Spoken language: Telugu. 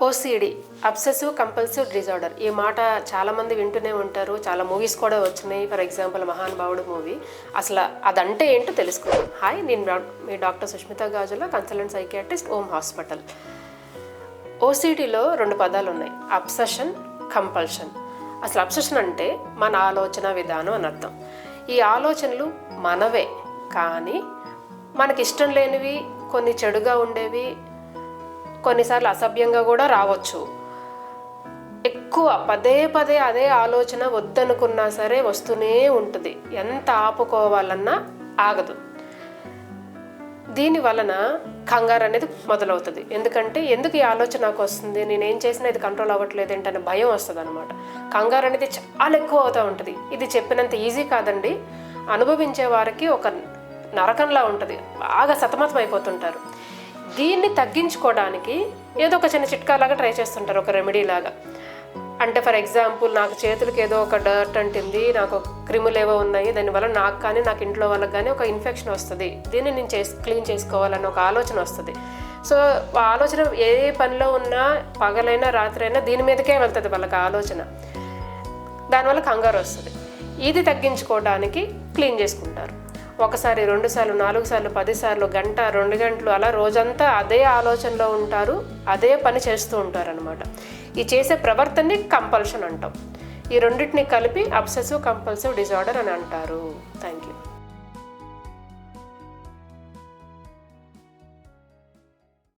OCD, obsessive compulsive disorder. ఈ మాట చాలామంది వింటూనే ఉంటారు, చాలా మూవీస్ కూడా వచ్చినాయి. ఫర్ ఎగ్జాంపుల్ మహానుభావుడు మూవీ. అసలు అదంటే ఏంటో తెలుసుకుందాం. హాయ్, నేను మీ డాక్టర్ సుష్మిత గాజుల, కన్సల్టెంట్ సైకియాట్రిస్ట్, ఓమ్ హాస్పిటల్. ఓసిడిలో 2 పదాలు ఉన్నాయి, అబ్సెషన్, కంపల్షన్. అసలు అబ్సెషన్ అంటే మన ఆలోచన విధానం అని అర్థం. ఈ ఆలోచనలు మనవే, కానీ మనకి ఇష్టం లేనివి, కొన్ని చెడుగా ఉండేవి, కొన్నిసార్లు అసభ్యంగా కూడా రావచ్చు. ఎక్కువ పదే పదే అదే ఆలోచన వద్దనుకున్నా సరే వస్తూనే ఉంటుంది, ఎంత ఆపుకోవాలన్నా ఆగదు. దీని వలన కంగారు అనేది మొదలవుతుంది. ఎందుకంటే ఎందుకు ఈ ఆలోచన నాకు వస్తుంది, నేనేం చేసినా ఇది కంట్రోల్ అవ్వట్లేదు ఏంటనే భయం వస్తుంది అనమాట. కంగారు అనేది చాలా ఎక్కువ అవుతూ ఉంటుంది. ఇది చెప్పినంత ఈజీ కాదండి, అనుభవించే వారికి ఒక నరకంలా ఉంటుంది, బాగా సతమతం అయిపోతుంటారు. దీన్ని తగ్గించుకోవడానికి ఏదో ఒక చిన్న చిట్కాలాగా ట్రై చేస్తుంటారు, ఒక రెమెడీ లాగా. అంటే ఫర్ ఎగ్జాంపుల్, నాకు చేతులకి ఏదో ఒక డర్ట్ అంటింది, నాకు క్రిములు ఏవో ఉన్నాయి, దానివల్ల నాకు కానీ నాకు ఇంట్లో వాళ్ళకి కానీ ఒక ఇన్ఫెక్షన్ వస్తుంది, దీన్ని నేను క్లీన్ చేసుకోవాలని ఒక ఆలోచన వస్తుంది. సో ఆ ఆలోచన ఏ పనిలో ఉన్నా, పగలైనా రాత్రైనా దీని మీదకే వెళ్తుంది వాళ్ళకి ఆలోచన. దానివల్ల కంగారు వస్తుంది. ఇది తగ్గించుకోవడానికి క్లీన్ చేసుకుంటారు. 1 సారి, 2 సార్లు, 4 సార్లు, 10 సార్లు, గంట, 2 గంటలు, అలా రోజంతా అదే ఆలోచనలో ఉంటారు, అదే పని చేస్తూ ఉంటారు అనమాట. ఈ చేసే ప్రవర్తనని కంపల్షన్ అంటాం. ఈ రెండింటిని కలిపి అబ్సెసివ్ కంపల్సివ్ డిజార్డర్ అని అంటారు. Thank you.